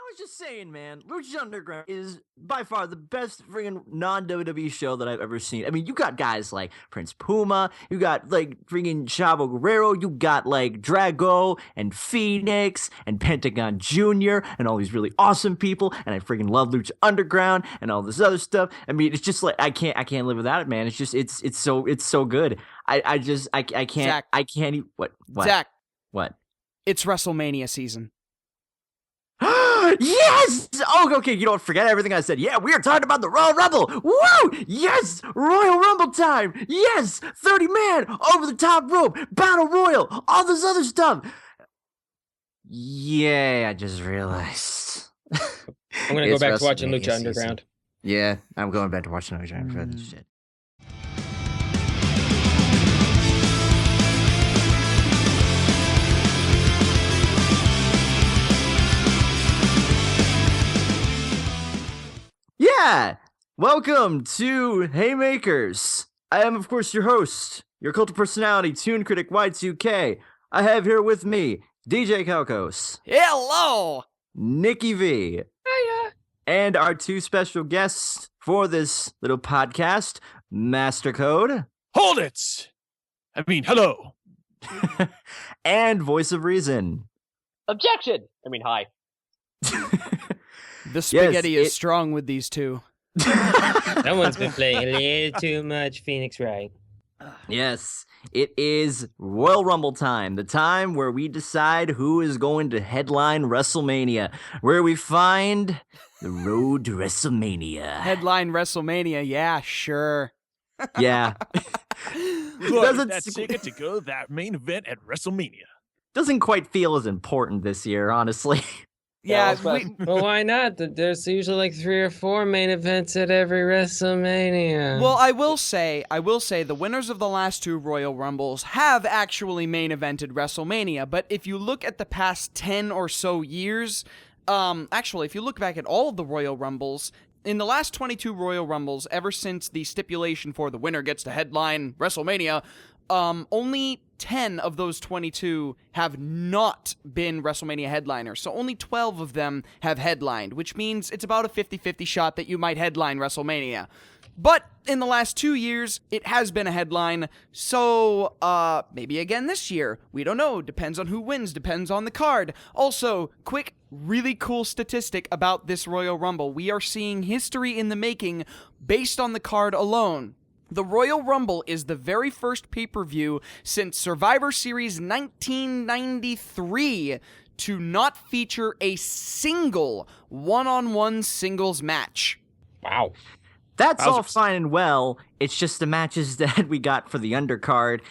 was just saying, man, Lucha Underground is by far the best freaking non-WWE show that I've ever seen. I mean, you got guys like Prince Puma, you got like freaking Chavo Guerrero, you got like Drago and Phoenix and Pentagon Jr. and all these really awesome people, and I freaking love Lucha Underground and all this other stuff. I mean, it's just like I can't live without it, man. It's just it's so good. I can't Zach. I can't even what Zach, what. it's WrestleMania season. Yes! Oh, okay, you don't forget everything I said. Yeah, we are talking about the Royal Rumble. Woo! Yes! Royal Rumble time. Yes! 30-man, over the top rope, Battle Royal, all this other stuff. Yeah, I just realized. I'm going to go back to watching Lucha Underground. Yeah, I'm going back to watching Lucha Underground for this shit. Yeah! Welcome to Haymakers. I am, of course, your host, your cult of personality, ToonKritic Y2K. I have here with me DJ Calcos. Hello! Nicky V. Hiya. And our two special guests for this little podcast, MasterCode. Hold it! I mean, hello. And Voice of Reason. Objection! I mean, hi. The spaghetti is strong with these two. Someone's been playing a little too much Phoenix Wright. Yes, it is Royal Rumble time, the time where we decide who is going to headline WrestleMania, where we find the road to WrestleMania. Headline WrestleMania, yeah, sure. Yeah. Look, that ticket to go to that main event at WrestleMania. Doesn't quite feel as important this year, honestly. Yeah, Well, why not? There's usually like 3 or 4 main events at every WrestleMania. well, I will say, the winners of the last 2 Royal Rumbles have actually main evented WrestleMania, but if you look at the past 10 or so years, actually, if you look back at all of the Royal Rumbles, in the last 22 Royal Rumbles, ever since the stipulation for the winner gets to headline WrestleMania, only 10 of those 22 have not been WrestleMania headliners. So only 12 of them have headlined, which means it's about a 50-50 shot that you might headline WrestleMania. But in the last 2 years, it has been a headline, so maybe again this year. We don't know. Depends on who wins, depends on the card. Also, quick, really cool statistic about this Royal Rumble. We are seeing history in the making based on the card alone. The Royal Rumble is the very first pay-per-view since Survivor Series 1993 to not feature a single one-on-one singles match. Wow. That's all fine and well. It's just the matches that we got for the undercard.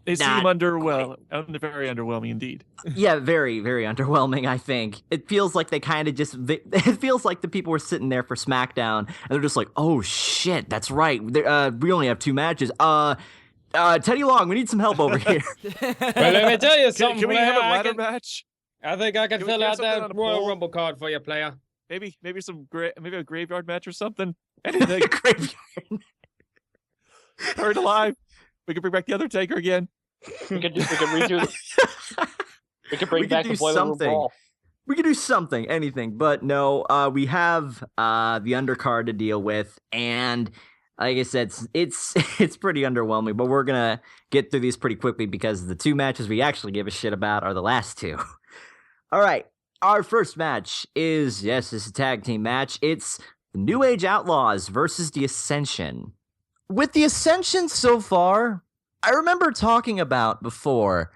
They seem very underwhelming indeed. Yeah, very, very underwhelming, I think. It feels like they kind of just... It feels like the people were sitting there for SmackDown, and they're just like, oh, shit, that's right. We only have 2 matches. Teddy Long, we need some help over here. Well, let me tell you something. Can we have a ladder match? I think I can fill out that Royal Rumble card for you, player. Maybe a graveyard match or something. Anything. Graveyard. Buried alive. We could bring back the Undertaker again. We could bring back the Boiler Room Brawl. We could do something, anything, but no, we have the undercard to deal with, and like I said, it's pretty underwhelming, but we're gonna get through these pretty quickly because the 2 matches we actually give a shit about are the last 2. All right, our first match is, yes, it's a tag team match. It's the New Age Outlaws versus the Ascension. With the Ascension so far, I remember talking about before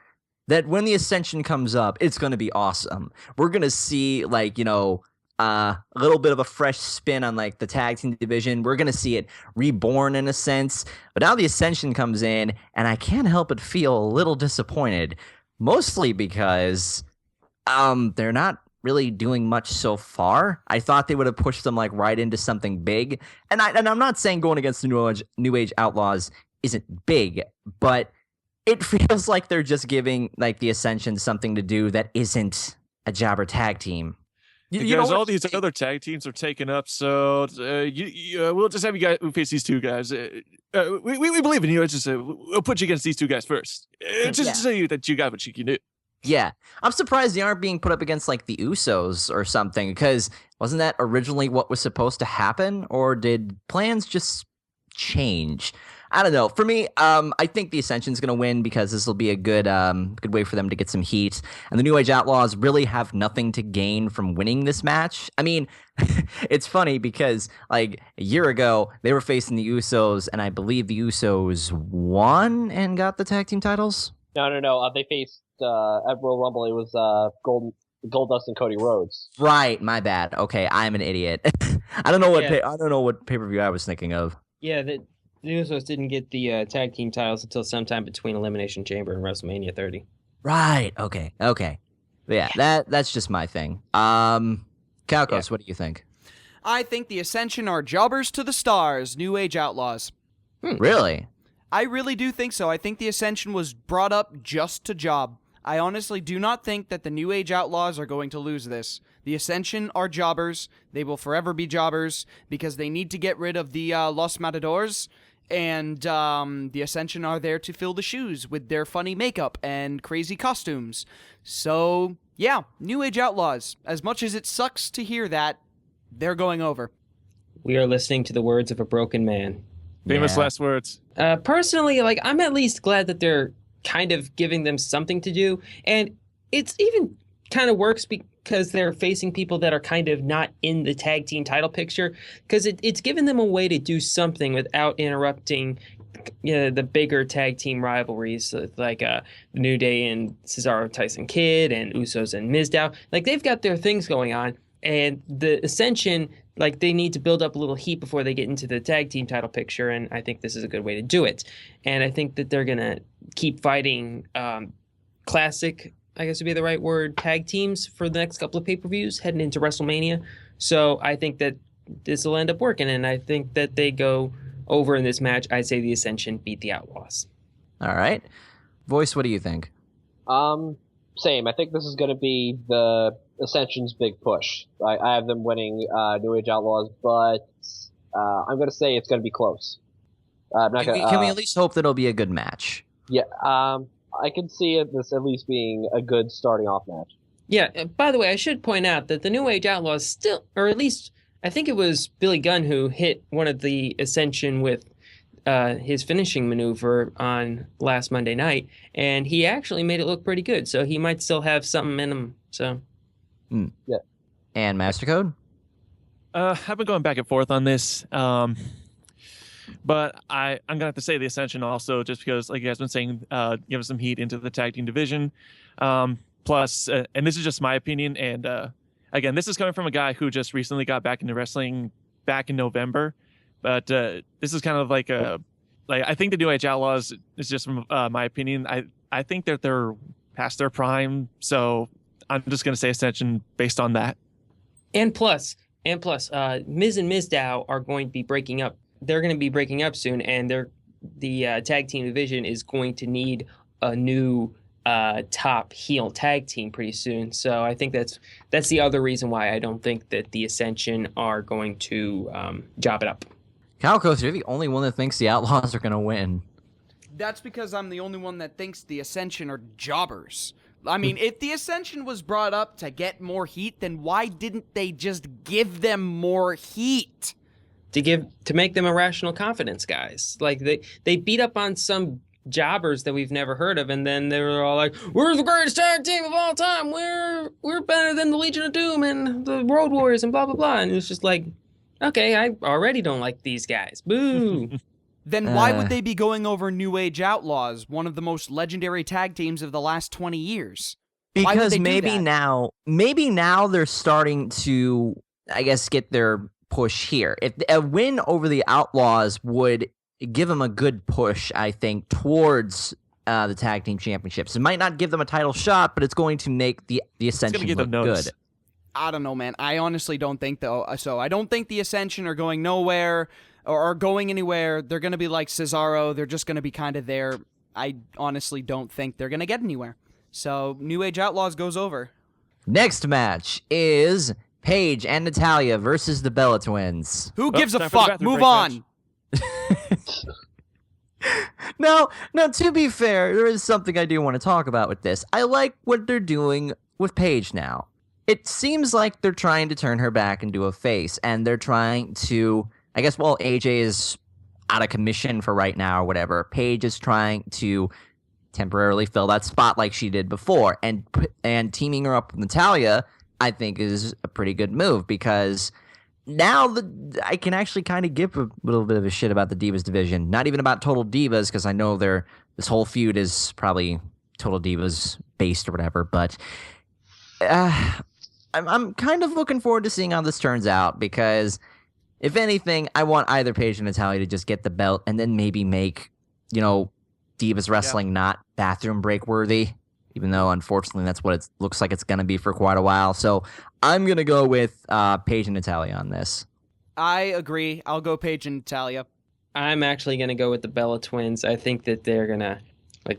that when the Ascension comes up, it's going to be awesome. We're going to see, like, a little bit of a fresh spin on, like, the tag team division. We're going to see it reborn in a sense. But now the Ascension comes in, and I can't help but feel a little disappointed. Mostly because they're not really doing much so far. I thought they would have pushed them, like, right into something big. And I'm not saying going against the New Age Outlaws isn't big, but it feels like they're just giving, like, the Ascension something to do that isn't a jobber tag team. Because all these other tag teams are taken up, so we'll just have you guys face these 2 guys. We believe in you. It's just we'll put you against these 2 guys first, just to say that you got what you can do. Yeah, I'm surprised they aren't being put up against like the Usos or something, because wasn't that originally what was supposed to happen, or did plans just change? I don't know. For me, I think the Ascension's going to win because this will be a good way for them to get some heat. And the New Age Outlaws really have nothing to gain from winning this match. I mean, it's funny because like a year ago they were facing the Usos, and I believe the Usos won and got the tag team titles. No. They faced at Royal Rumble. It was Goldust and Cody Rhodes. Right, my bad. Okay, I'm an idiot. I don't know what pay-per-view I was thinking of. Yeah, the Usos didn't get the tag team titles until sometime between Elimination Chamber and WrestleMania 30. Right. Okay. Yeah, that's just my thing. Calcos, what do you think? I think the Ascension are jobbers to the stars, New Age Outlaws. Really? I really do think so. I think the Ascension was brought up just to job. I honestly do not think that the New Age Outlaws are going to lose this. The Ascension are jobbers. They will forever be jobbers because they need to get rid of the Los Matadors, and the Ascension are there to fill the shoes with their funny makeup and crazy costumes. So, yeah, New Age Outlaws. As much as it sucks to hear that, they're going over. We are listening to the words of a broken man. Famous last words. Personally, like, I'm at least glad that they're kind of giving them something to do, and it's even kind of works because they're facing people that are kind of not in the tag team title picture, because it's given them a way to do something without interrupting the bigger tag team rivalries, like New Day and Cesaro, Tyson Kidd, and Usos and Mizdow. Like, they've got their things going on, and the Ascension, like, they need to build up a little heat before they get into the tag team title picture, and I think this is a good way to do it. And I think that they're going to keep fighting classic, I guess would be the right word, tag teams for the next couple of pay-per-views heading into WrestleMania. So I think that this will end up working, and I think that they go over in this match. I'd say the Ascension beat the Outlaws. All right. Voice, what do you think? Same. I think this is going to be the Ascension's big push. I have them winning New Age Outlaws, but I'm going to say it's going to be close. I'm not Can we at least hope that it'll be a good match? Yeah. I can see this at least being a good starting off match. Yeah. By the way, I should point out that the New Age Outlaws still, or at least I think it was Billy Gunn who hit one of the Ascension with his finishing maneuver on last Monday night, and he actually made it look pretty good. So he might still have something in him. So. Yeah. And MasterCode? I've been going back and forth on this. But I'm going to have to say the Ascension also, just because, like you guys have been saying, give us some heat into the tag team division. Plus, and this is just my opinion, and again, this is coming from a guy who just recently got back into wrestling back in November. But this is kind of like I think the New Age Outlaws is just from my opinion. I think that they're past their prime, so I'm just going to say Ascension based on that. And plus, Miz and Mizdow are going to be breaking up. They're going to be breaking up soon, and the tag team division is going to need a new top heel tag team pretty soon. So I think that's the other reason why I don't think that the Ascension are going to job it up. Calcos, you're the only one that thinks the Outlaws are going to win. That's because I'm the only one that thinks the Ascension are jobbers. I mean, if the Ascension was brought up to get more heat, then why didn't they just give them more heat? To make them irrational confidence guys. Like they beat up on some jobbers that we've never heard of, and then they were all like, "We're the greatest tag team of all time. We're better than the Legion of Doom and the Road Warriors and blah blah blah." And it was just like, okay, I already don't like these guys. Boo. Then why would they be going over New Age Outlaws, one of the most legendary tag teams of the last 20 years? Because maybe now they're starting to, I guess, get their push here. If a win over the Outlaws would give them a good push, I think, towards the tag team championships. It might not give them a title shot, but it's going to make the Ascension look good. I don't know, man. I honestly don't think so. I don't think the Ascension are going nowhere or are going anywhere. They're going to be like Cesaro. They're just going to be kind of there. I honestly don't think they're going to get anywhere. So New Age Outlaws goes over. Next match is Paige and Natalya versus the Bella Twins. Who gives a fuck? Move on. Now, to be fair, there is something I do want to talk about with this. I like what they're doing with Paige now. It seems like they're trying to turn her back into a face, and they're trying to, I guess, well, AJ is out of commission for right now or whatever. Paige is trying to temporarily fill that spot like she did before, and teaming her up with Natalya, I think, is a pretty good move, because now I can actually kind of give a little bit of a shit about the Divas division. Not even about Total Divas, because I know this whole feud is probably Total Divas based or whatever, but I'm kind of looking forward to seeing how this turns out, because if anything, I want either Paige and Natalya to just get the belt and then maybe make, Divas wrestling not bathroom break worthy, even though unfortunately that's what it looks like it's going to be for quite a while. So I'm going to go with Paige and Natalya on this. I agree. I'll go Paige and Natalya. I'm actually going to go with the Bella Twins. I think that they're going to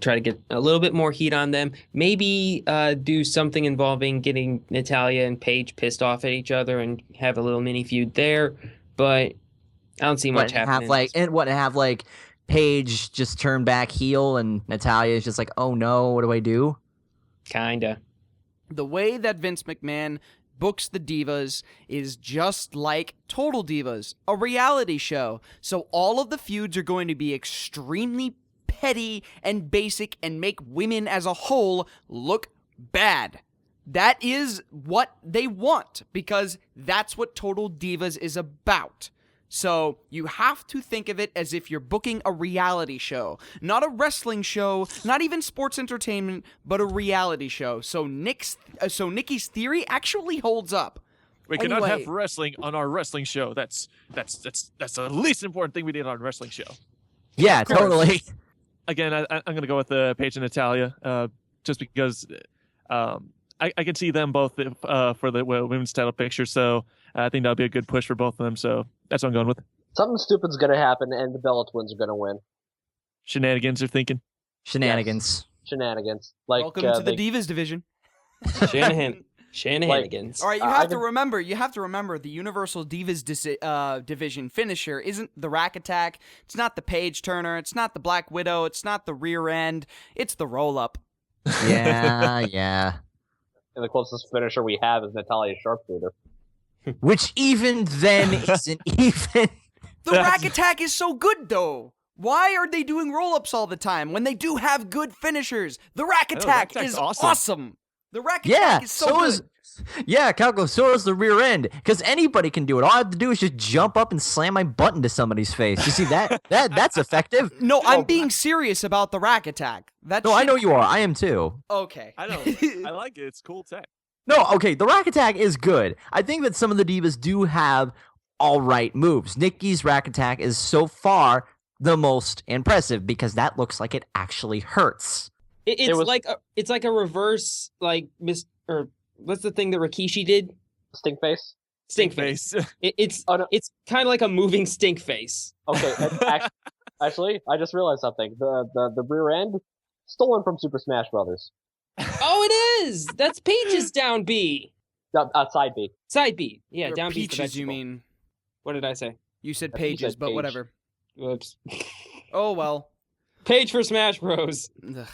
try to get a little bit more heat on them. Maybe do something involving getting Natalya and Paige pissed off at each other and have a little mini feud there. But I don't see much happening. Have Paige just turn back heel and Natalya is just like, oh no, what do I do? Kinda. The way that Vince McMahon books the Divas is just like Total Divas, a reality show. So all of the feuds are going to be extremely petty and basic and make women as a whole look bad. That is what they want, because that's what Total Divas is about. So you have to think of it as if you're booking a reality show, not a wrestling show, not even sports entertainment, but a reality show. So Nikki's theory actually holds up. We cannot have wrestling on our wrestling show. That's the least important thing we did on a wrestling show. Yeah, totally. Again, I'm going to go with Paige and Natalya, just because I can see them both for the women's title picture. So I think that'll be a good push for both of them. So that's what I'm going with. Something stupid's going to happen, and the Bella Twins are going to win. Shenanigans are thinking. Shenanigans. Yes. Shenanigans. Welcome to the Divas division. Shenanigans. All right, you have to remember the Universal Divas division finisher isn't the Rack Attack. It's not the Page Turner. It's not the Black Widow. It's not the rear end. It's the roll up. Yeah. And the closest finisher we have is Natalya Sharpshooter. Which even then isn't even. The Rack Attack is so good, though. Why are they doing roll-ups all the time when they do have good finishers? The Rack Attack is awesome. The Rack Attack is so good. Yeah, Calcos, so is the rear end. Because anybody can do it. All I have to do is just jump up and slam my butt into somebody's face. You see that? That's effective. No, I'm being serious about the Rack Attack. I know you are. I am too. Okay. I know. I like it. It's cool tech. No, okay, the Rack Attack is good. I think that some of the Divas do have all right moves. Nikki's Rack Attack is so far the most impressive because that looks like it actually hurts. It's like a reverse or what's the thing that Rikishi did? Stink face. Stink face. It's kind of like a moving stink face. Okay, actually, I just realized something. The rear end stolen from Super Smash Brothers. Oh, it is. That's Peach's down B. Side B. Side B. Yeah, down B. Peaches, you mean? What did I say? You said Pages, but Paige. whatever. Whoops. Oh well. Page for Smash Bros. Ugh.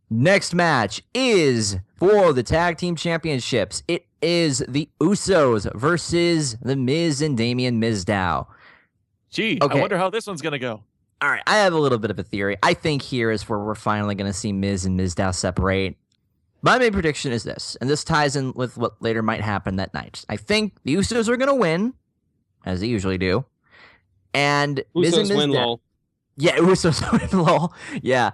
Next match is for the Tag Team Championships. It is the Usos versus The Miz and Damian Mizdow. Gee, okay. I wonder how this one's going to go. All right, I have a little bit of a theory. I think here is where we're finally going to see Miz and Mizdow separate. My main prediction is this, and this ties in with what later might happen that night. I think the Usos are going to win, as they usually do. And Miz and Mizdow, win, lol. Yeah, Usos win, lol. Yeah.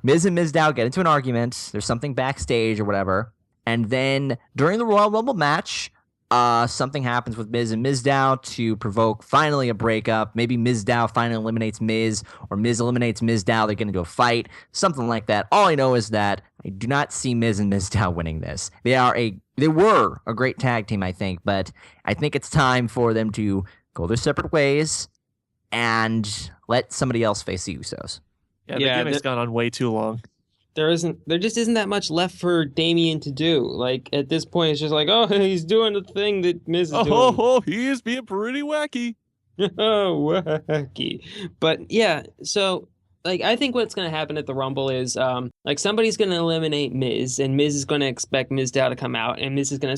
Miz and Mizdow get into an argument. There's something backstage or whatever. And then during the Royal Rumble match, something happens with Miz and Mizdow to provoke finally a breakup. Maybe Mizdow finally eliminates Miz, or Miz eliminates Mizdow. They're getting into a fight, something like that. All I know is that I do not see Miz and Mizdow winning this. They were a great tag team, I think, but I think it's time for them to go their separate ways and let somebody else face the Usos. Yeah, the gimmick's gone on way too long. There just isn't that much left for Damian to do. Like, at this point, it's just like, oh, he's doing the thing that Miz is doing. Oh, he is being pretty wacky. Oh, wacky. But, yeah, so like I think what's going to happen at the Rumble is like somebody's going to eliminate Miz, and Miz is going to expect Mizdow to come out, and Mizdow's going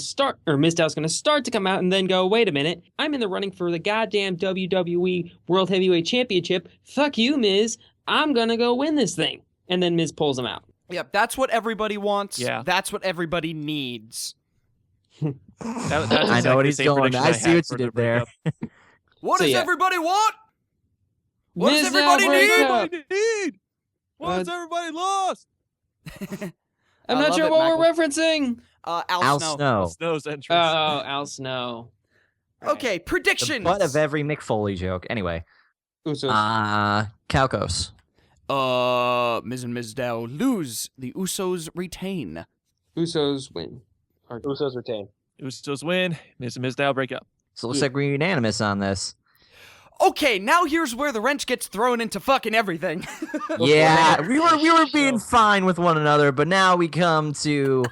to start to come out and then go, wait a minute, I'm in the running for the goddamn WWE World Heavyweight Championship. Fuck you, Miz. I'm going to go win this thing. And then Miz pulls him out. Yep, that's what everybody wants. Yeah. That's what everybody needs. That's I know what exactly the he's same going. prediction I see had what for you the did there. breakup. What So, does yeah. everybody want? What does Mizdow everybody break need? up. Everybody need? What's everybody lost? I'm I not love sure it, what we're Michael. referencing. Al Snow. Snow. Snow's entrance. Oh, Al Snow. Right. Okay, The predictions. butt of every Mick Foley joke. Anyway. Usos. Calcos. Miz and Mizdow lose. The Usos retain. Usos win. Usos retain. Usos win. Miz and Mizdow break up. So it looks like we're unanimous on this. Okay, now here's where the wrench gets thrown into fucking everything. Yeah, we were being fine with one another, but now we come to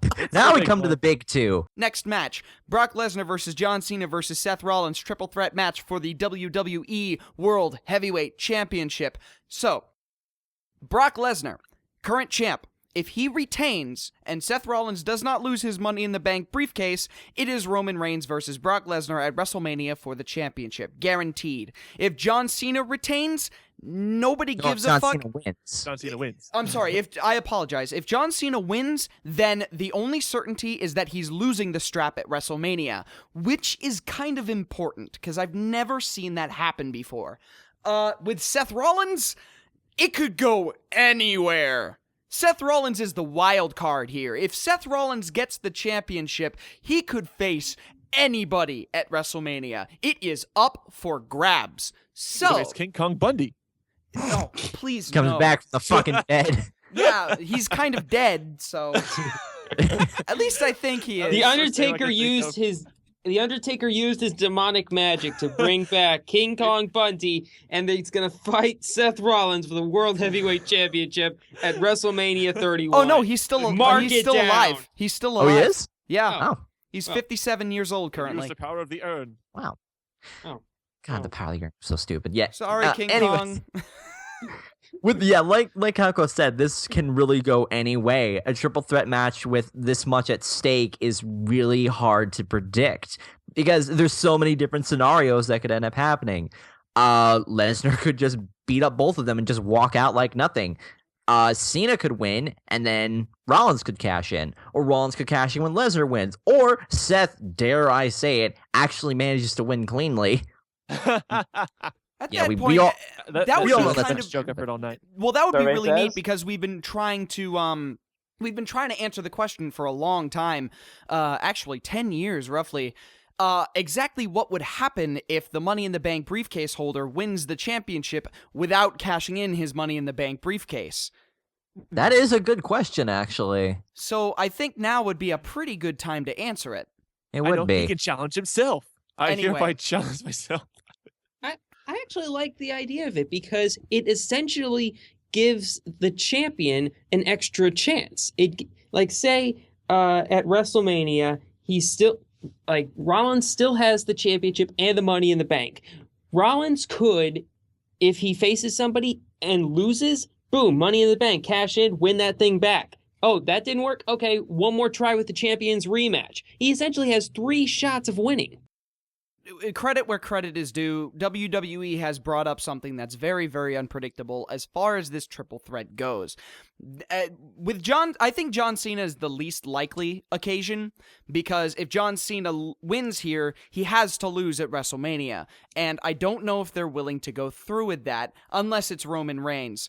the big two. Next match, Brock Lesnar versus John Cena versus Seth Rollins, triple threat match for the WWE World Heavyweight Championship. So, Brock Lesnar, current champ, if he retains and Seth Rollins does not lose his Money in the Bank briefcase, it is Roman Reigns versus Brock Lesnar at WrestleMania for the championship. Guaranteed. If John Cena retains, nobody gives a fuck. Cena wins. John Cena wins. I'm sorry, I apologize. If John Cena wins, then the only certainty is that he's losing the strap at WrestleMania, which is kind of important, because I've never seen that happen before. With Seth Rollins, it could go anywhere. Seth Rollins is the wild card here. If Seth Rollins gets the championship, he could face anybody at WrestleMania. It is up for grabs. So, It's King Kong Bundy. oh, please Comes no. back from the fucking dead. Yeah, he's kind of dead, so at least I think he is. The Like Undertaker I used think his demonic magic to bring back King Kong Bundy, and he's gonna fight Seth Rollins for the World Heavyweight Championship at WrestleMania 31. Oh no, he's still Mark he's it still down. alive. He's still Oh, alive. he is? Yeah. Oh, He's Oh. 57 years old Use currently. the power of the urn. wow. Oh. God, Oh. the power of the so stupid. Yeah. Sorry, King anyways. Kong. Like Calco said, this can really go any way. A triple threat match with this much at stake is really hard to predict because there's so many different scenarios that could end up happening. Lesnar could just beat up both of them and just walk out like nothing. Cena could win, and then Rollins could cash in, or Rollins could cash in when Lesnar wins, or Seth, dare I say it, actually manages to win cleanly. At Yeah, that we point, all- that we would all be know kind that's of joke I've heard all night. well. That would be Survey really neat says? because we've been trying to answer the question for a long time, actually 10 years roughly. Exactly what would happen if the Money in the Bank briefcase holder wins the championship without cashing in his Money in the Bank briefcase? That is a good question, actually. So I think now would be a pretty good time to answer it. It I would know be. he can challenge himself. I Anyway. hereby challenge myself. I actually like the idea of it because it essentially gives the champion an extra chance. It like say at WrestleMania, he's still like Rollins still has the championship and the Money in the Bank. Rollins could, if he faces somebody and loses, boom, Money in the Bank, cash in, win that thing back. Oh, that didn't work? Okay, one more try with the champions rematch. He essentially has 3 shots of winning. Credit where credit is due, WWE has brought up something that's very, very unpredictable as far as this triple threat goes. I think John Cena is the least likely occasion, because if John Cena wins here, he has to lose at WrestleMania, and I don't know if they're willing to go through with that, unless it's Roman Reigns.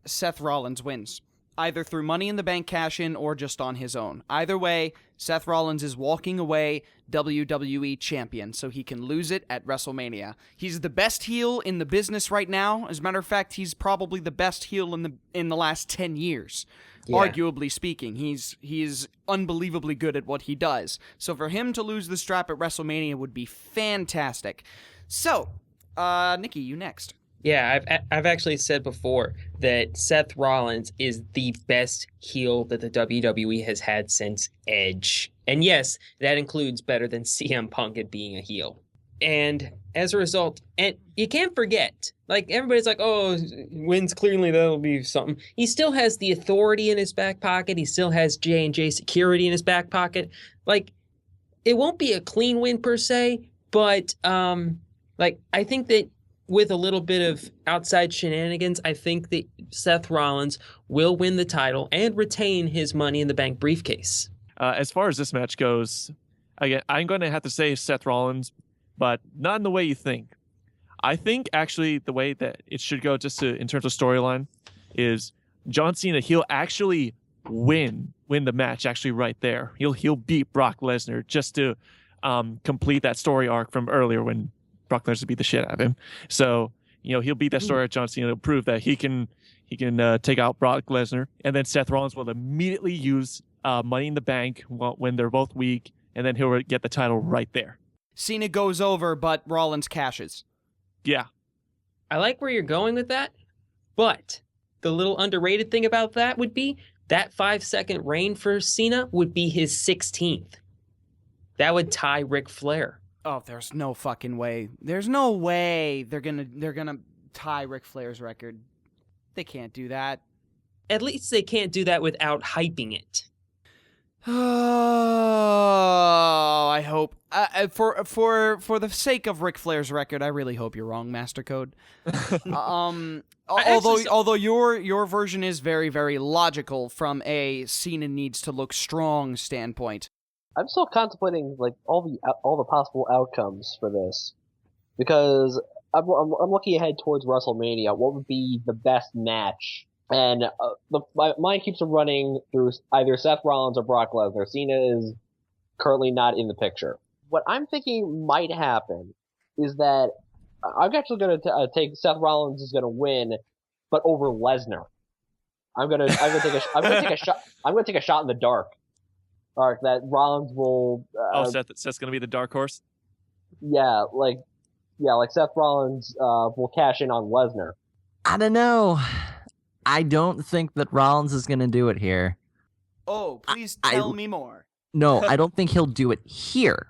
Seth Rollins wins, either through Money in the Bank cash-in or just on his own. Either way, Seth Rollins is walking away WWE champion, so he can lose it at WrestleMania. He's the best heel in the business right now. As a matter of fact, he's probably the best heel in the last 10 years. Yeah. Arguably speaking, he's unbelievably good at what he does. So for him to lose the strap at WrestleMania would be fantastic. So, Nikki, you next. Yeah, I've actually said before that Seth Rollins is the best heel that the WWE has had since Edge. And yes, that includes better than CM Punk at being a heel. And as a result, and you can't forget, like everybody's like, oh, wins cleanly, that'll be something. He still has the authority in his back pocket. He still has J&J security in his back pocket. Like, it won't be a clean win per se, but like I think that with a little bit of outside shenanigans, I think that Seth Rollins will win the title and retain his Money in the Bank briefcase. As far as this match goes, again, I'm going to have to say Seth Rollins, but not in the way you think. I think actually the way that it should go, in terms of storyline, is John Cena. He'll actually win the match actually right there. He'll beat Brock Lesnar just to complete that story arc from earlier when Brock Lesnar beat the shit out of him. So he'll beat that story at John Cena to prove that he can take out Brock Lesnar, and then Seth Rollins will immediately use Money in the Bank when they're both weak, and then he'll get the title right there. Cena goes over, but Rollins cashes. Yeah. I like where you're going with that, but the little underrated thing about that would be that 5-second reign for Cena would be his 16th. That would tie Ric Flair. Oh, there's no fucking way. There's no way they're gonna tie Ric Flair's record. They can't do that. At least they can't do that without hyping it. Oh, I hope. For the sake of Ric Flair's record, I really hope you're wrong, MasterCode. Although your version is very, very logical from a Cena needs to look strong standpoint. I'm still contemplating like all the possible outcomes for this, because I'm looking ahead towards WrestleMania. What would be the best match? And my mind keeps running through either Seth Rollins or Brock Lesnar. Cena is currently not in the picture. What I'm thinking might happen is that I'm actually going to take Seth Rollins is going to win, but over Lesnar. I'm going to take a shot in the dark. That Rollins will. Seth's going to be the dark horse. Yeah, like Seth Rollins will cash in on Lesnar. I don't know. I don't think that Rollins is going to do it here. Oh, please tell me more. No, I don't think he'll do it here.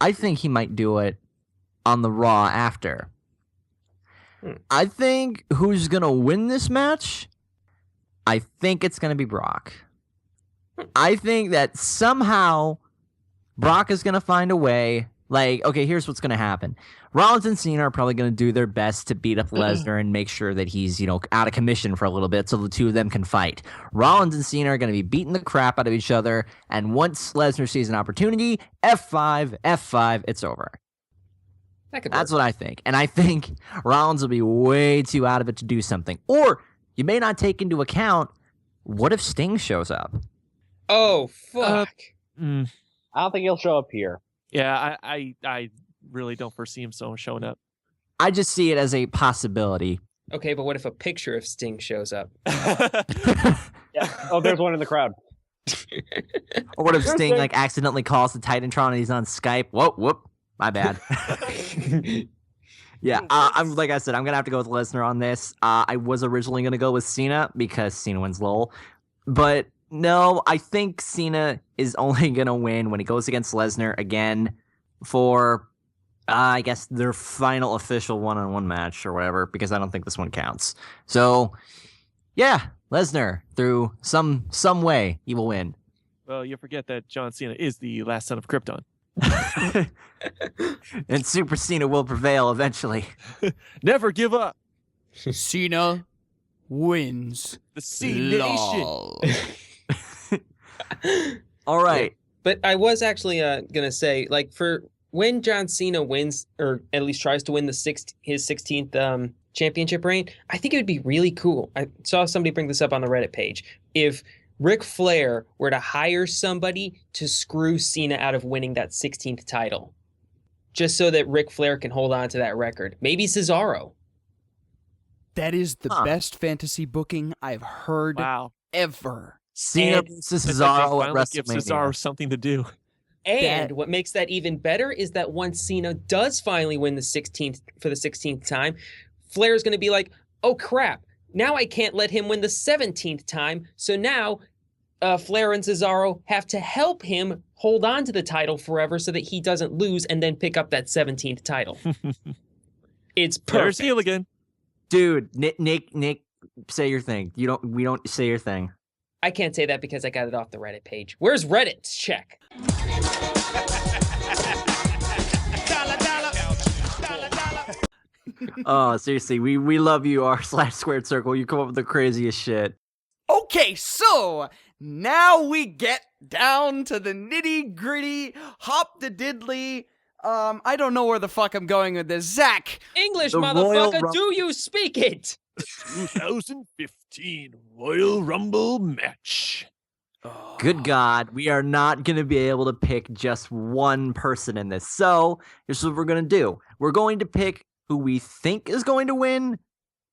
I think he might do it on the Raw after. I think who's going to win this match? I think it's going to be Brock. I think that somehow Brock is going to find a way. Like, okay, here's what's going to happen. Rollins and Cena are probably going to do their best to beat up Lesnar and make sure that he's, out of commission for a little bit so the two of them can fight. Rollins and Cena are going to be beating the crap out of each other, and once Lesnar sees an opportunity, F5, it's over. That's what I think. And I think Rollins will be way too out of it to do something. Or you may not take into account, what if Sting shows up? Oh, fuck. I don't think he'll show up here. Yeah, I really don't foresee him showing up. I just see it as a possibility. Okay, but what if a picture of Sting shows up? Yeah. Oh, there's one in the crowd. Or what if Sting accidentally calls the Titantron and he's on Skype? Whoop, my bad. Yeah, I'm like I said, I'm gonna have to go with Lesnar on this. I was originally gonna go with Cena because Cena wins LOL, but no, I think Cena is only gonna win when he goes against Lesnar again for, I guess, their final official one-on-one match or whatever, because I don't think this one counts. So, yeah, Lesnar, through some way, he will win. Well, you forget that John Cena is the last son of Krypton. And Super Cena will prevail eventually. Never give up. Cena wins. The C-Nation. All right. But I was actually gonna say, like, for when John Cena wins, or at least tries to win his 16th championship reign, I think it would be really cool. I saw somebody bring this up on the Reddit page. If Ric Flair were to hire somebody to screw Cena out of winning that 16th title, just so that Ric Flair can hold on to that record. Maybe Cesaro. That is the best fantasy booking I've heard ever. Cena versus Cesaro at WrestleMania. Give Cesaro something to do. And what makes that even better is that once Cena does finally win the 16th for the 16th time, Flair's going to be like, oh crap, now I can't let him win the 17th time. So now Flair and Cesaro have to help him hold on to the title forever so that he doesn't lose and then pick up that 17th title. It's There's perfect. heel again. Dude, Nick, say your thing. We don't say your thing. I can't say that because I got it off the Reddit page. Where's Reddit's check? Oh, seriously, we love you, r/squared circle. You come up with the craziest shit. Okay, so now we get down to the nitty-gritty, hop the diddly. I don't know where the fuck I'm going with this. Zach! English, The Royal motherfucker, do you speak it? 2015 Royal Rumble match. Good God, we are not going to be able to pick just one person in this. So, here's what we're going to do. We're going to pick who we think is going to win,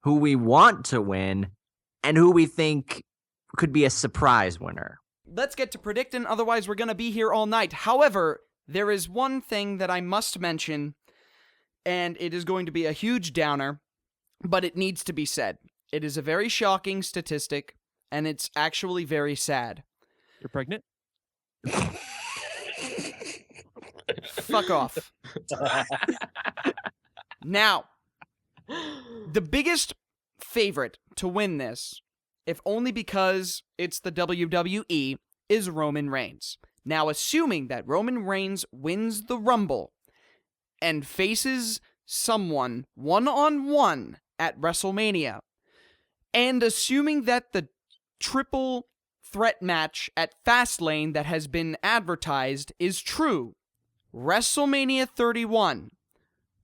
who we want to win, and who we think could be a surprise winner. Let's get to predicting, otherwise we're gonna be here all night. However, there is one thing that I must mention, and it is going to be a huge downer, but it needs to be said. It is a very shocking statistic, and it's actually very sad. You're pregnant? Fuck off. Now, the biggest favorite to win this, if only because it's the WWE, is Roman Reigns. Now, assuming that Roman Reigns wins the Rumble and faces someone one-on-one at WrestleMania, and assuming that the triple threat match at Fastlane that has been advertised is true, WrestleMania 31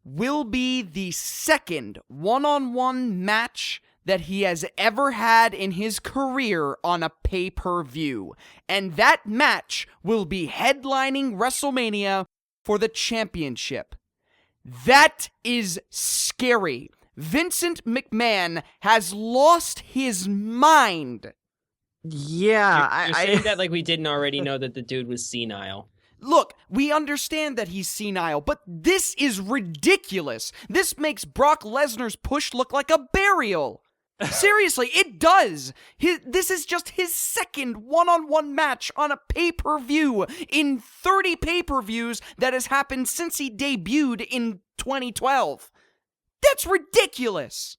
will be the second one-on-one match that he has ever had in his career on a pay-per-view. And that match will be headlining WrestleMania for the championship. That is scary. Vincent McMahon has lost his mind. Yeah, You're saying that like we didn't already know that the dude was senile. Look, we understand that he's senile, but this is ridiculous. This makes Brock Lesnar's push look like a burial. Seriously, it does. This is just his second one-on-one match on a pay-per-view in 30 pay-per-views that has happened since he debuted in 2012. That's ridiculous.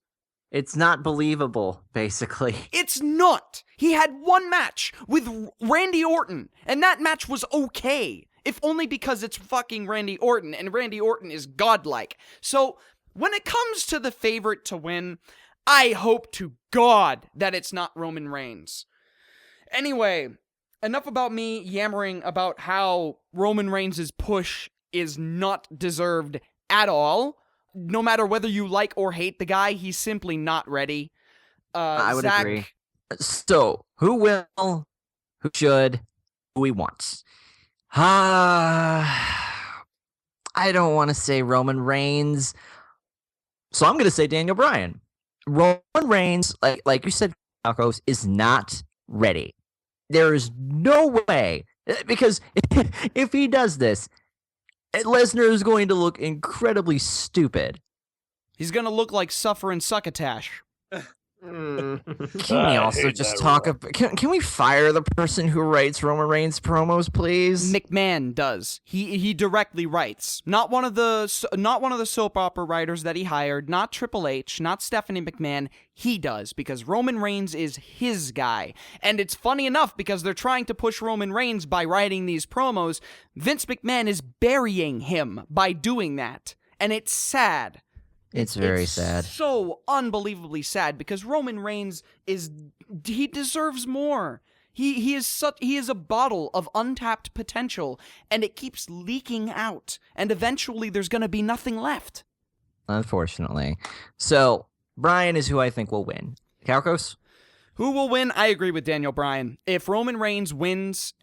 it's not believable, basically. It's not. He had one match with Randy Orton, and that match was okay. If only because it's fucking Randy Orton, and Randy Orton is godlike. So, when it comes to the favorite to win, I hope to God that it's not Roman Reigns. Anyway, enough about me yammering about how Roman Reigns' push is not deserved at all. No matter whether you like or hate the guy, he's simply not ready. I would Zach, agree. So, who will, who should, who we want? I don't want to say Roman Reigns, so I'm going to say Daniel Bryan. Roman Reigns, like you said, Calcos, is not ready. There is no way, because if he does this, Lesnar is going to look incredibly stupid. He's gonna look like Suffering Succotash. Can we also just talk about... Can we fire the person who writes Roman Reigns promos, please? McMahon does. He directly writes. Not one of the soap opera writers that he hired. Not Triple H. Not Stephanie McMahon. He does, because Roman Reigns is his guy. And it's funny enough, because they're trying to push Roman Reigns by writing these promos. Vince McMahon is burying him by doing that. And it's sad. It's very sad. So unbelievably sad, because Roman Reigns he deserves more. He is a bottle of untapped potential, and it keeps leaking out, and eventually there's going to be nothing left. Unfortunately. So, Bryan is who I think will win. Calcos? Who will win? I agree with Daniel Bryan. If Roman Reigns wins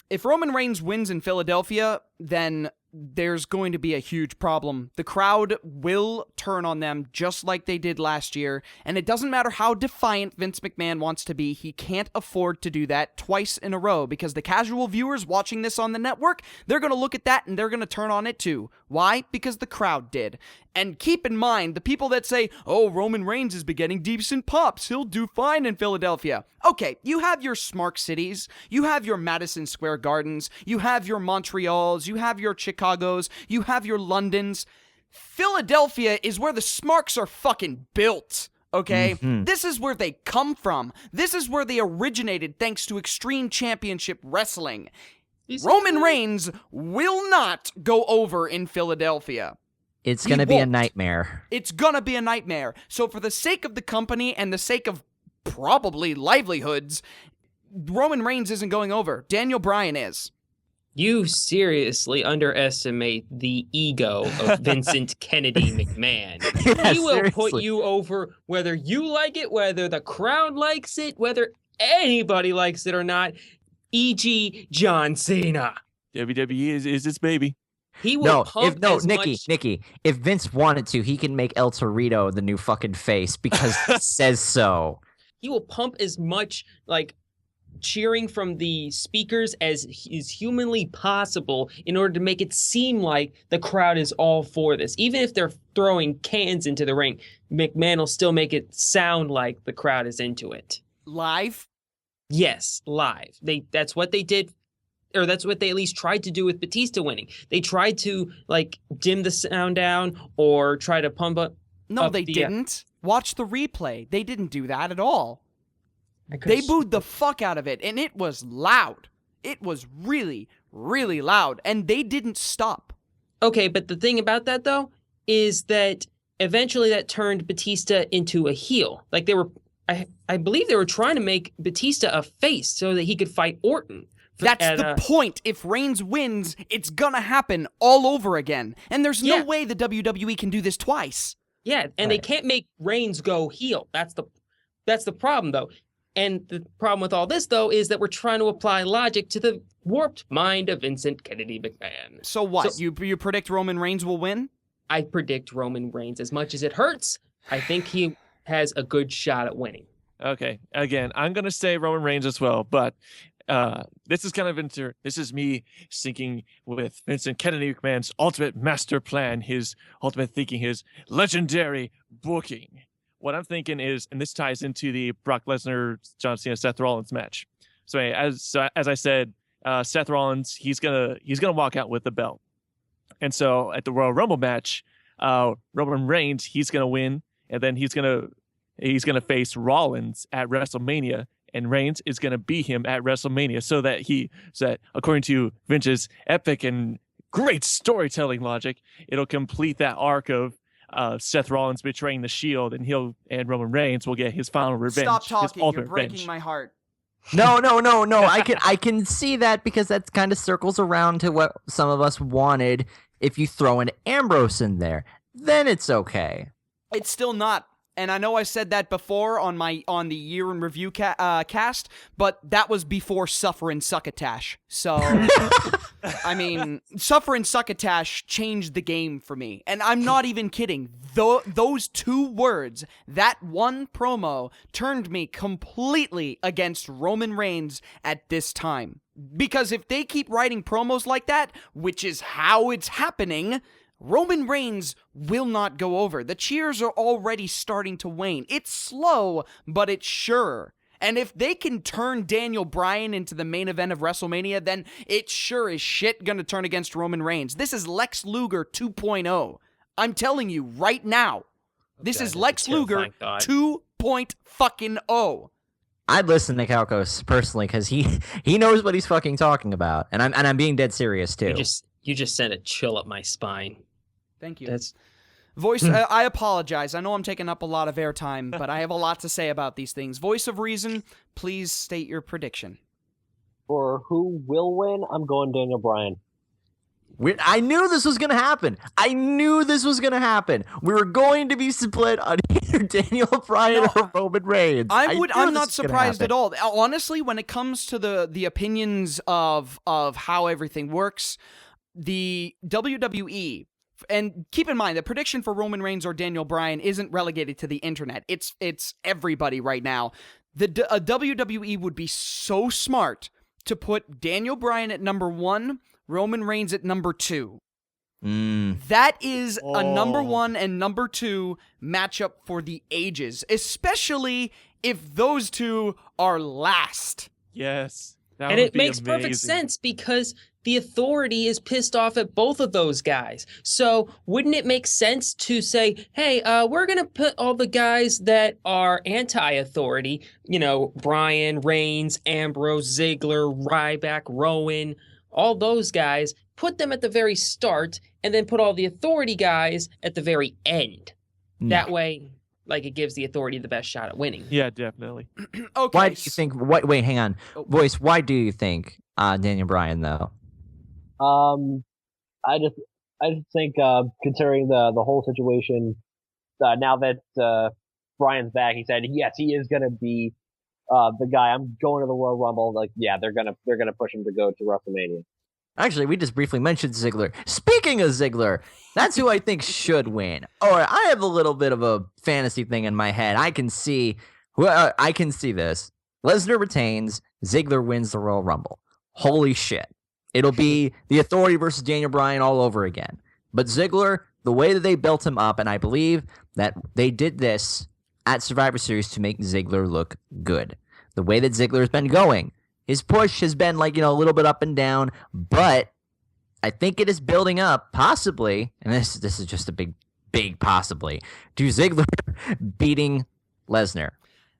in Philadelphia, then there's going to be a huge problem. The crowd will turn on them just like they did last year, and it doesn't matter how defiant Vince McMahon wants to be, he can't afford to do that twice in a row, because the casual viewers watching this on the network, they're going to look at that and they're going to turn on it too. Why? Because the crowd did. And keep in mind, the people that say, oh, Roman Reigns has been getting decent pops, he'll do fine in Philadelphia. Okay, you have your smart cities, you have your Madison Square Gardens, you have your Montreals, you have your Chicagos, you have your Londons. Philadelphia is where the smarks are fucking built. Okay? This is where they come from. This is where they originated thanks to Extreme Championship Wrestling. Roman Reigns will not go over in Philadelphia. It's going to be a nightmare. It's going to be a nightmare. So for the sake of the company and the sake of probably livelihoods, Roman Reigns isn't going over. Daniel Bryan is. You seriously underestimate the ego of Vincent Kennedy McMahon. Yeah, He will seriously. put you over whether you like it, whether the crowd likes it, whether anybody likes it or not, e.g. John Cena. WWE is its baby. He will pump as Nikki, much... Nikki, if Vince wanted to, he can make El Torito the new fucking face because he says so. He will pump as much, like, cheering from the speakers as is humanly possible in order to make it seem like the crowd is all for this. Even if they're throwing cans into the ring, McMahon will still make it sound like the crowd is into it. Live? Yes, live. That's what they did, or that's what they at least tried to do with Batista winning. They tried to, like, dim the sound down or try to pump up. No, up they the, didn't. Watch the replay. They didn't do that at all. I could've They booed the fuck out of it, and it was loud. It was really, really loud, and they didn't stop. Okay, but the thing about that, though, is that eventually that turned Batista into a heel. Like, they were, I believe they were trying to make Batista a face so that he could fight Orton. That's the point. If Reigns wins, it's gonna happen all over again. And there's no way the WWE can do this twice. Yeah, and they can't make Reigns go heel. That's the problem, though. And the problem with all this, though, is that we're trying to apply logic to the warped mind of Vincent Kennedy McMahon. So what? So- you predict Roman Reigns will win? I predict Roman Reigns. As much as it hurts, I think he has a good shot at winning. Okay, again, I'm gonna say Roman Reigns as well, but this is kind of this is me syncing with Vincent Kennedy McMahon's ultimate master plan, his ultimate thinking, his legendary booking. What I'm thinking is, and this ties into the Brock Lesnar, John Cena, Seth Rollins match. So as I said, Seth Rollins, he's gonna walk out with the belt, and so at the Royal Rumble match, Roman Reigns, he's gonna win, and then he's gonna face Rollins at WrestleMania, and Reigns is gonna beat him at WrestleMania, so that according to Vince's epic and great storytelling logic, it'll complete that arc of Seth Rollins betraying the Shield, and Roman Reigns will get his final revenge. Stop his talking. ultimate You're breaking revenge. my heart. No. I can see that because that kind of circles around to what some of us wanted. If you throw an Ambrose in there, then it's okay. It's still not. And I know I said that before on the year in review cast, but that was before Suffer and Succotash. So, I mean, Suffer and Succotash changed the game for me. And I'm not even kidding. Those two words, that one promo, turned me completely against Roman Reigns at this time. Because if they keep writing promos like that, which is how it's happening, Roman Reigns will not go over. The cheers are already starting to wane. It's slow, but it's sure. And if they can turn Daniel Bryan into the main event of WrestleMania, then it's sure as shit gonna turn against Roman Reigns. This is Lex Luger 2.0. I'm telling you right now. This is Lex Luger 2.0. I'd listen to Calcos personally because he knows what he's fucking talking about, and I'm being dead serious too. You just sent a chill up my spine. Thank you. That's Voice, I apologize. I know I'm taking up a lot of airtime, but I have a lot to say about these things. Voice of Reason, please state your prediction. For who will win, I'm going Daniel Bryan. I knew this was going to happen. We were going to be split on either Daniel Bryan or Roman Reigns. I'm not surprised at all. Honestly, when it comes to the opinions of how everything works, the WWE, and keep in mind, the prediction for Roman Reigns or Daniel Bryan isn't relegated to the internet. It's everybody right now. WWE would be so smart to put Daniel Bryan at number 1, Roman Reigns at number 2. That is a number Oh. 1 and number 2 matchup for the ages, especially if those two are last. Yes. That And would it be makes perfect amazing. sense because the Authority is pissed off at both of those guys. So wouldn't it make sense to say, hey, we're going to put all the guys that are anti-Authority, Bryan, Reigns, Ambrose, Ziggler, Ryback, Rowan, all those guys, put them at the very start and then put all the Authority guys at the very end. No. That way, it gives the Authority the best shot at winning. Yeah, definitely. Okay. Why do you think? Wait, hang on, Voice. Why do you think Daniel Bryan though? I just think, considering the whole situation, now that Brian's back, he said yes, he is gonna be the guy. I'm going to the Royal Rumble. They're gonna push him to go to WrestleMania. Actually, we just briefly mentioned Ziggler. Speaking of Ziggler, that's who I think should win. All right, I have a little bit of a fantasy thing in my head. I can see this. Lesnar retains, Ziggler wins the Royal Rumble. Holy shit. It'll be the Authority versus Daniel Bryan all over again. But Ziggler, the way that they built him up, and I believe that they did this at Survivor Series to make Ziggler look good. The way that Ziggler has been going, his push has been a little bit up and down, but I think it is building up, possibly, and this is just a big possibly, to Ziggler beating Lesnar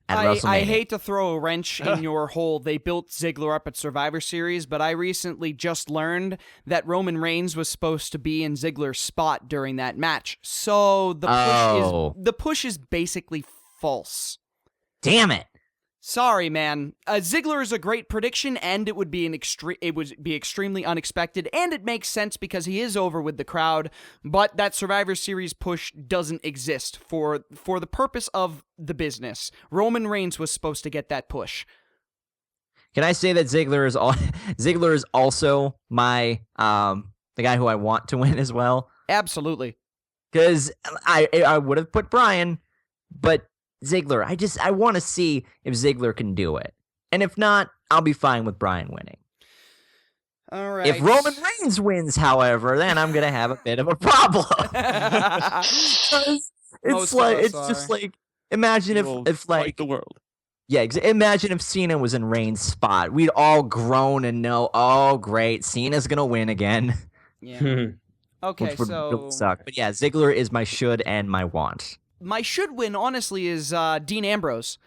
at WrestleMania. I hate to throw a wrench in your whole they built Ziggler up at Survivor Series, but I recently just learned that Roman Reigns was supposed to be in Ziggler's spot during that match. So the push is basically false. Damn it. Sorry, man. Ziggler is a great prediction, and it would be extremely unexpected, and it makes sense because he is over with the crowd. But that Survivor Series push doesn't exist for the purpose of the business. Roman Reigns was supposed to get that push. Can I say that Ziggler is also my the guy who I want to win as well? Absolutely. Because I would have put Bryan, but Ziggler, I want to see if Ziggler can do it. And if not, I'll be fine with Bryan winning. All right. If Roman Reigns wins, however, then I'm going to have a bit of a problem. Imagine if fight the world. Yeah, imagine if Cena was in Reigns' spot. We'd all groan and know, oh, great, Cena's going to win again. Yeah. Okay, which would so really suck. But yeah, Ziggler is my should and my want. my should win, honestly, is Dean Ambrose.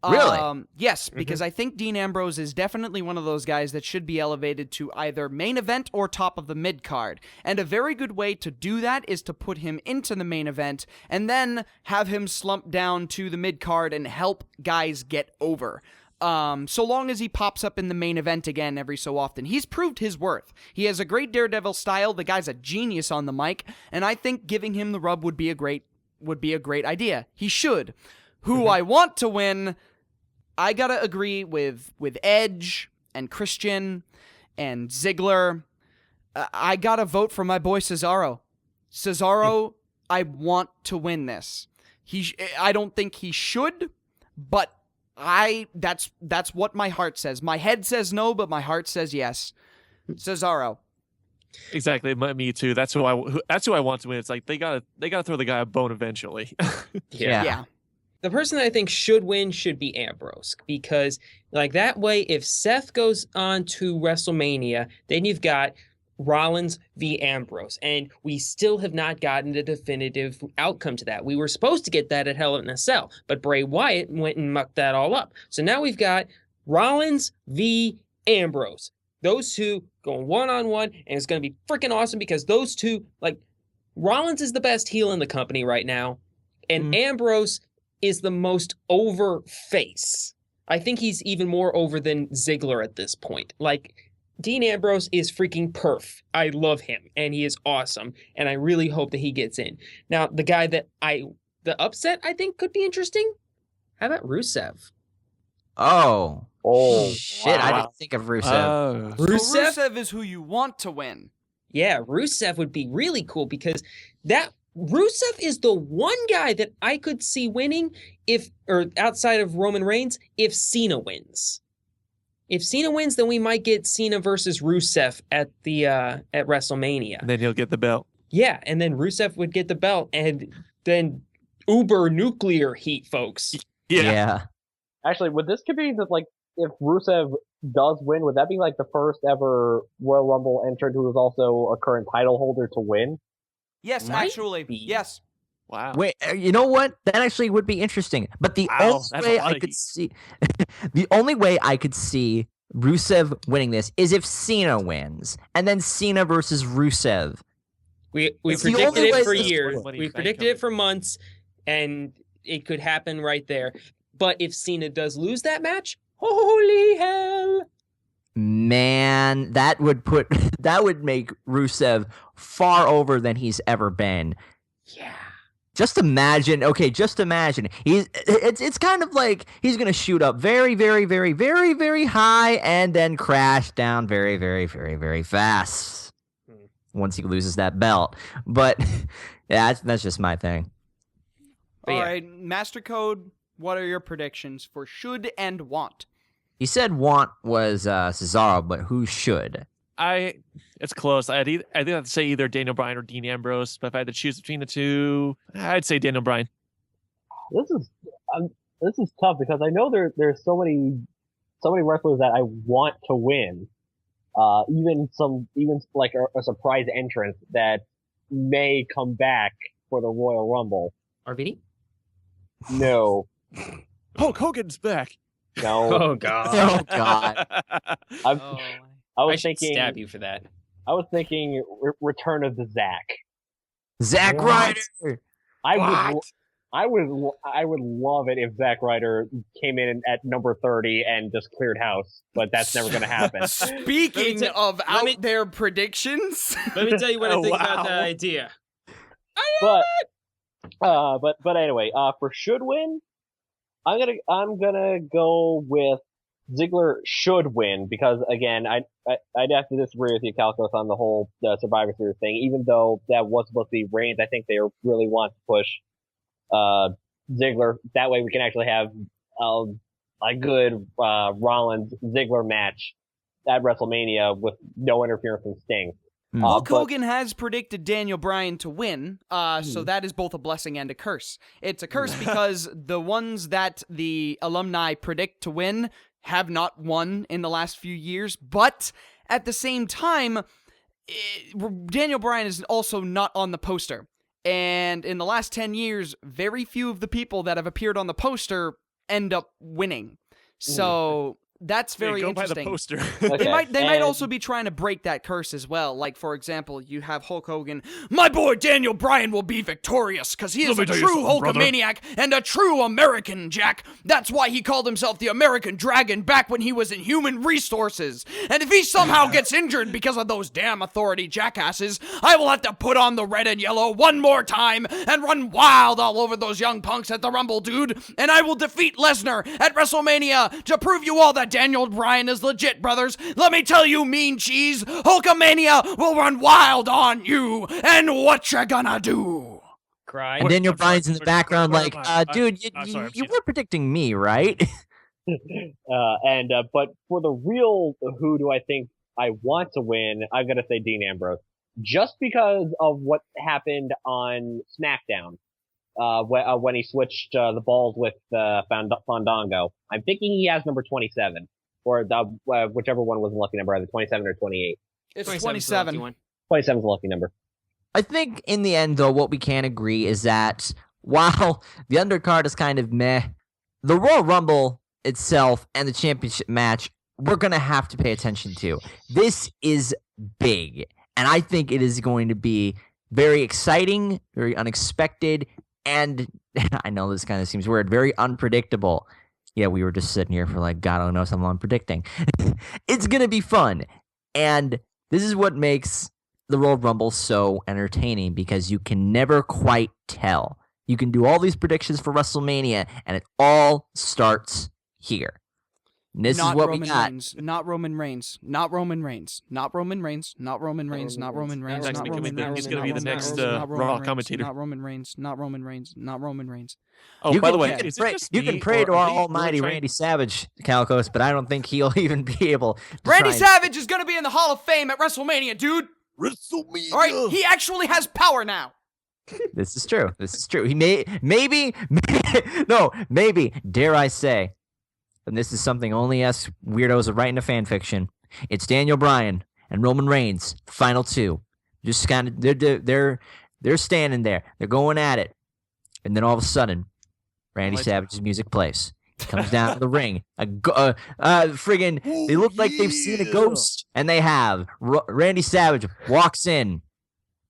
Really? Yes, because I think Dean Ambrose is definitely one of those guys that should be elevated to either main event or top of the mid card. And a very good way to do that is to put him into the main event and then have him slump down to the mid card and help guys get over. So long as he pops up in the main event again every so often. He's proved his worth. He has a great Daredevil style. The guy's a genius on the mic, and I think giving him the rub would be a great idea. He should. Who I want to win, I gotta agree with Edge and Christian and Ziggler. I gotta vote for my boy Cesaro. Cesaro, I want to win this. I don't think he should, but that's what my heart says. My head says no, but my heart says yes. Cesaro. Exactly, me too. That's who I want to win. It's like they gotta throw the guy a bone eventually. Yeah. The person that I think should win should be Ambrose, because that way, if Seth goes on to WrestleMania, then you've got Rollins v. Ambrose, and we still have not gotten a definitive outcome to that. We were supposed to get that at Hell in a Cell, but Bray Wyatt went and mucked that all up. So now we've got Rollins v. Ambrose. Those two going one-on-one, and it's going to be freaking awesome because those two, Rollins is the best heel in the company right now, and Ambrose is the most over face. I think he's even more over than Ziggler at this point. Dean Ambrose is freaking perf. I love him, and he is awesome, and I really hope that he gets in. Now, the guy that the upset I think could be interesting, how about Rusev? Oh shit! Wow. I didn't think of Rusev. So Rusev is who you want to win. Yeah, Rusev would be really cool because Rusev is the one guy that I could see winning outside of Roman Reigns, if Cena wins. If Cena wins, then we might get Cena versus Rusev at WrestleMania. And then he'll get the belt. Yeah, and then Rusev would get the belt, and then uber nuclear heat, folks. Yeah. Actually, would this could be that like if Rusev does win, would that be like the first ever Royal Rumble entrant who was also a current title holder to win? Yes, Might actually. be. Yes. Wow. Wait, you know what? That actually would be interesting. But the Wow, only that's a way lot I of could heat. see, the only way I could see Rusev winning this is if Cena wins, and then Cena versus Rusev. We It's the predicted only way it for this years. Money We Bank predicted it covered. for months, and it could happen right there. But if Cena does lose that match, holy hell! Man, that would make Rusev far over than he's ever been. Yeah. Just imagine, it's kind of like he's gonna shoot up very, very, very, very, very high and then crash down very, very, very, very fast once he loses that belt. But yeah, that's just my thing. But All yeah. right, MasterCode, what are your predictions for should and want? He said want was Cesaro, but who should? It's close. I'd have to say either Daniel Bryan or Dean Ambrose, but if I had to choose between the two, I'd say Daniel Bryan. This is tough because I know there's so many wrestlers that I want to win. Even like a surprise entrant that may come back for the Royal Rumble. RVD? No, Hulk Hogan's back. no. Oh god. Oh God! I I was should thinking. stab you for that. I was thinking Return of the Zack. Zack What? Ryder. I would love it if Zack Ryder came in at number 30 and just cleared house, but that's never going to happen. Speaking Let me of let out me- there predictions, Let me tell you what I Oh, think about wow. that idea. But anyway, for should win, I'm gonna go with Ziggler should win because again, I'd have to disagree with you, Calcos, on the whole Survivor Series thing. Even though that was supposed to be Reigns, I think they really want to push Ziggler. That way, we can actually have a good Rollins Ziggler match at WrestleMania with no interference from Sting. Hulk but- Hogan has predicted Daniel Bryan to win, so that is both a blessing and a curse. It's a curse because the ones that the alumni predict to win have not won in the last few years, but at the same time, Daniel Bryan is also not on the poster. And in the last 10 years, very few of the people that have appeared on the poster end up winning. So that's very Go by interesting. the poster. Okay, They might and- also be trying to break that curse as well. Like, for example, you have Hulk Hogan. My boy Daniel Bryan will be victorious because he is Let me a tell you true something, brother. Hulkamaniac and a true American, Jack. That's why he called himself the American Dragon back when he was in Human Resources. And if he somehow gets injured because of those damn authority jackasses, I will have to put on the red and yellow one more time and run wild all over those young punks at the Rumble, dude. And I will defeat Lesnar at WrestleMania to prove you all that Daniel Bryan is legit, brothers. Let me tell you, mean cheese, Hulkamania will run wild on you. And what you gonna do? Cry. And Daniel I'm sorry, Bryan's in the sorry, background sorry, like, sorry, dude, I'm sorry, you I'm were predicting me, right? But for the real who do I think I want to win, I'm gonna say Dean Ambrose. Just because of what happened on SmackDown, when he switched, the balls with, Fandango. I'm thinking he has number 27. Or whichever one was the lucky number, either 27 or 28. It's 27's the 27. lucky one. 27 is the lucky number. I think in the end, though, what we can agree is that while the undercard is kind of meh, the Royal Rumble itself and the championship match, we're going to have to pay attention to. This is big, and I think it is going to be very exciting, very unexpected, and I know this kind of seems weird, very unpredictable. Yeah, we were just sitting here for like, God only knows how long I'm predicting. It's going to be fun, and this is what makes the Royal Rumble so entertaining because you can never quite tell. You can do all these predictions for WrestleMania, and it all starts here. And this Not is what Roman we got. Reigns. Not Roman Reigns. Not Roman Reigns. Not Roman Reigns. Not Roman Reigns. Not Roman Reigns. Next Not week, Roman Reigns. he's gonna be the next, Not Roman Raw Reigns, commentator. Not Roman Reigns. Not Roman Reigns. Not Roman Reigns. Oh, You by can- the way, you can is it pray, just you me, can pray or to are our they really almighty trying- Randy Savage, Calcos, but I don't think he'll even be able to Randy try and- Savage is going to be in the Hall of Fame at WrestleMania, dude. WrestleMania. All right, he actually has power now. This is true. This is true. He maybe, dare I say, and this is something only us weirdos are writing a fan fiction. It's Daniel Bryan and Roman Reigns, final two. Just kind of they're standing there. They're going at it, and then all of a sudden, Randy Savage's music plays. He comes down to the ring. Friggin', they look like they've seen a ghost, and they have. Randy Savage walks in.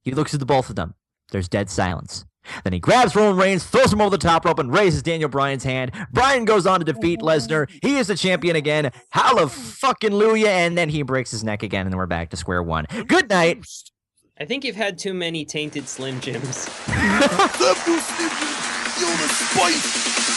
He looks at the both of them. There's dead silence. Then he grabs Roman Reigns, throws him over the top rope, and raises Daniel Bryan's hand. Bryan goes on to defeat Lesnar. He is the champion again. Hallelujah! And then he breaks his neck again, and we're back to square one. Good night. I think you've had too many tainted Slim Jims. Feel the spice.